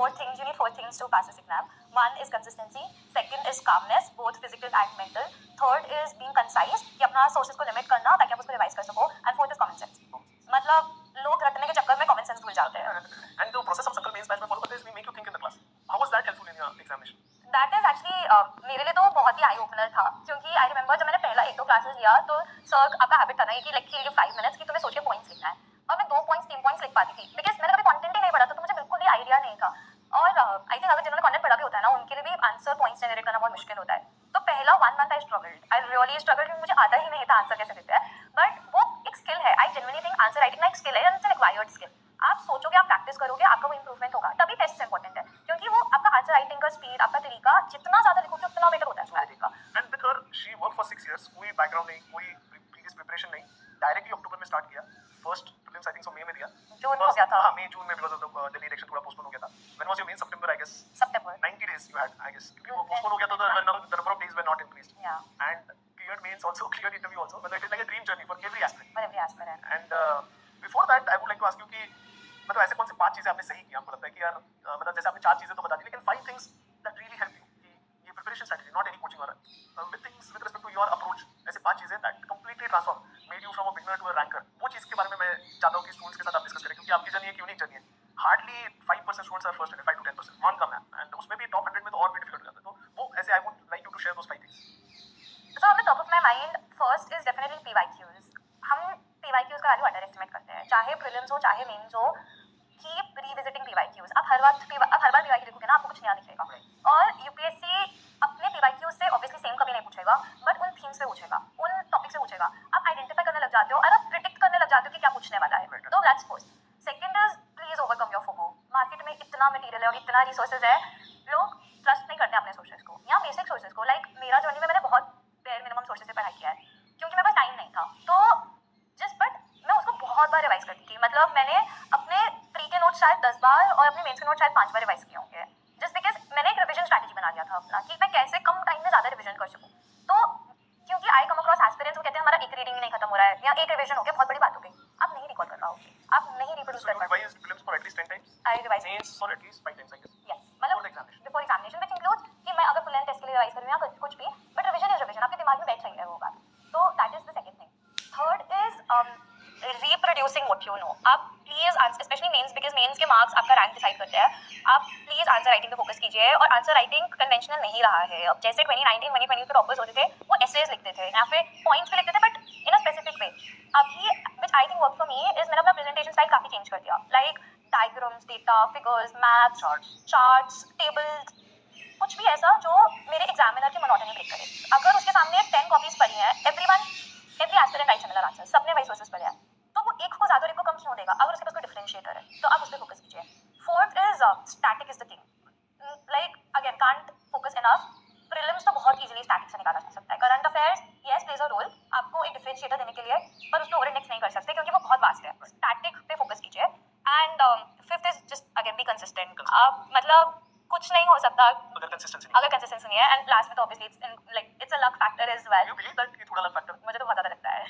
You need four things to pass this exam. One is consistency, second is calmness, both physical and mental. Third is being concise, कि अपना sources को limit करना ताकि आप उसको revise कर सको. And fourth is common sense. मतलब लोग रटने के चक्कर में common sense भूल जाते हैं. And the process of Sankalp mains batch में follow करते हैं, we make you think in the class. How was that helpful in your examination? That is actually मेरे लिए तो बहुत ही आई ओपनर था, क्योंकि आई रिमेंबर जब मैंने पहला 1-2 क्लासेस लिया तो सर आपका हैबिट था ना कि लाइक गिव 5 मिनट्स कि तुम्हें सोच के पॉइंट्स लिखना है, और मैं 2 पॉइंट्स 3 पॉइंट्स लिख पाती थी बिकॉज मैंने कभी कंटेंट ही नहीं पढ़ा था, तो मुझे बिल्कुल भी आइडिया नहीं था. और आई थिंक अगर जिन्होंने कंटेंट पढ़ा भी होता है ना उनके लिए भी आंसर पॉइंट्स जनरेट करना बहुत मुश्किल होता है. तो पहला 1 मंथ आई रियली स्ट्रगल्ड क्योंकि मुझे आता ही नहीं था आंसर कैसे देते हैं. बट वो एक स्किल है. I genuinely think answer writing ना एक स्किल है and it's an acquired skill. आप सोचोगे, आप प्रैक्टिस करोगे, आपका वो इंप्रूवमेंट होगा, तभी टेस्ट इंपॉर्टेंट है, क्योंकि वो आपका आंसर राइटिंग का स्पीड, आपका तरीका जितना ज्यादा लिखोगे उतना बेटर होता है उसका तरीका. And with her, she worked for 6 years. कोई background नहीं, कोई previous preparation नहीं. Directly अक्टूबर में start किया. First prelims I think so मई में दिया. जून हो गया था. हाँ, मई जून में because of the Delhi election थोड़ा postpone हो गया था. When was your main? September I guess. September. 90 days you had I guess. क्योंकि वो postpone हो गया था तो the number of days were not increased. Yeah. And cleared mains also, cleared interview also. मतलब it is like a dream journey for every aspirant. For every aspirant. And before that I would like to ask you कि मतलब ऐसे कौन से 5 चीजें आपने सही की, आपको लगता है कि यार मतलब जैसे आपने 4 चीजें तो बता दी, लेकिन 5 things that really help you कि ये preparation strategy, not any coaching or with things with respect to your approach, ऐसे 5 चीजें that completely transform made you from a beginner to a ranker. वो चीज के बारे में मैं चाहता हूँ कि स्टूडेंट्स के साथ आप डिस्कस करें, क्योंकि आपकी जर्नी एक यूनिक जर्नी है. Hardly 5% students are first, 5 to 10% मान कम है, एंड उसमें भी टॉप 100 में तो और भी डिफिकल्ट हो जाता है. तो वो ऐसे I would like you to share those 5 things. So on the top of my mind, first is definitely PYQs. हम PYQs का वैल्यू अंडर एस्टिमेट करते हैं, चाहे प्रीलिम्स हो चाहे मेंस हो. Keep revisiting PYQs. आप हर बार PYQ देखोगे ना आपको कुछ नया दिखेगा. और यूपीएससी अपने PYQs से ऑब्वियसली सेम कभी नहीं पूछेगा, बट उन थीम्स पे पूछेगा, उन टॉपिक से पूछेगा. आप आइडेंटिफाई करने लग जाते हो और आप प्रिडिक्ट करने लग जाते हो कि क्या पूछने वाला है. तो that's first. Second is please overcome your FOMO. Market में इतना मटेरियल है और इतना रिसोर्सेज है, लोग ट्रस्ट नहीं करते अपने सोर्सेज को या बेसिक सोर्सेज को. लाइक मेरा जर्नी में मैंने बहुत बेयर मिनिमम सोर्सेज से पढ़ाई किया है, क्योंकि मेरे पास टाइम नहीं था. तो बट मैं उसको बहुत बार रिवाइज करती थी. मतलब मैंने अपने प्री के नोट शायद 10 बार और अपने मेंस के नोट शायद 5 बार रिवाइज किए होंगे, जस्ट बिकॉज मैंने एक रिविजन स्ट्रैटेजी बना लिया था अपना कि मैं कैसे कम टाइम में ज़्यादा रिविजन कर सकूँ. तो क्योंकि आई कम अक्रॉस एस्पिरेंट्स वो कहते हैं हमारा एक रीडिंग ही नहीं खत्म हो रहा है या एक रिविजन हो गया बहुत बड़ी बात हो गई, आप नहीं रिकॉल कर रहा हो, आप नहीं रिप्रोड्यूस कर पाओगे. Revise prelims for at least 10 times. I revise Mains for at least 5 times I guess. Yes, मतलब बिफोर एग्जामिनेशन विच इंक्लूड्स कि मैं अगर फुल एंड टेस्ट के लिए रिवाइज करूँ या कुछ भी, बट रिविजन इज रिविजन, आपके दिमाग में बैठ रही है वो बात. तो that is the second thing. Third is reproducing what you know. आप please answer, specially mains, because mains के मार्क्स आपका रैंक डिसाइड करते हैं. आप प्लीज आंसर राइटिंग पे फोकस कीजिए. और आंसर राइटिंग कन्वेंशनल नहीं रहा है. अब जैसे 2019 2020 के टॉपर्स होते थे वो एसेज लिखते थे या फिर पॉइंट्स पे लिखते थे, but in a specific way. अभी which I think work for me is मैंने अपना प्रेजेंटेशन स्टाइल काफी चेंज कर दिया. Like diagrams, data, figures, maths, charts, tables, कुछ भी ऐसा जो मेरे एग्जामिनर की मोनोटनी ब्रेक करे. अगर उसके सामने 10 कॉपीज पढ़ी हैं, every aspirant right similar answer, सबने वही सोर्सेस पढ़े हैं, तो वो एक को ज़्यादा और एक को कम क्यों देगा अगर उसके पास कोई डिफरेंशिएटर है. तो आप उस पर फोकस कीजिए. Fourth is static is the thing. Like again can't focus enough. Prelims तो बहुत इजीली स्टैटिक से निकाला जा सकता है. Current affairs yes plays a role आपको एक डिफरेंशिएटर देने के लिए, पर उसको ओवर इंडेक्स नहीं कर सकते क्योंकि वो बहुत वास्ट है. स्टैटिक पे फोकस कीजिए. And fifth is just again be consistent. आप मतलब कुछ नहीं हो सकता अगर कंसिस्टेंसी नहीं है. एंड लास्ट में तो obviously it's a luck factor as well. You believe that ये थोड़ा लक फैक्टर मुझे तो बहुत ज़्यादा लगता है.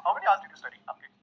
How many hours did you study? आपके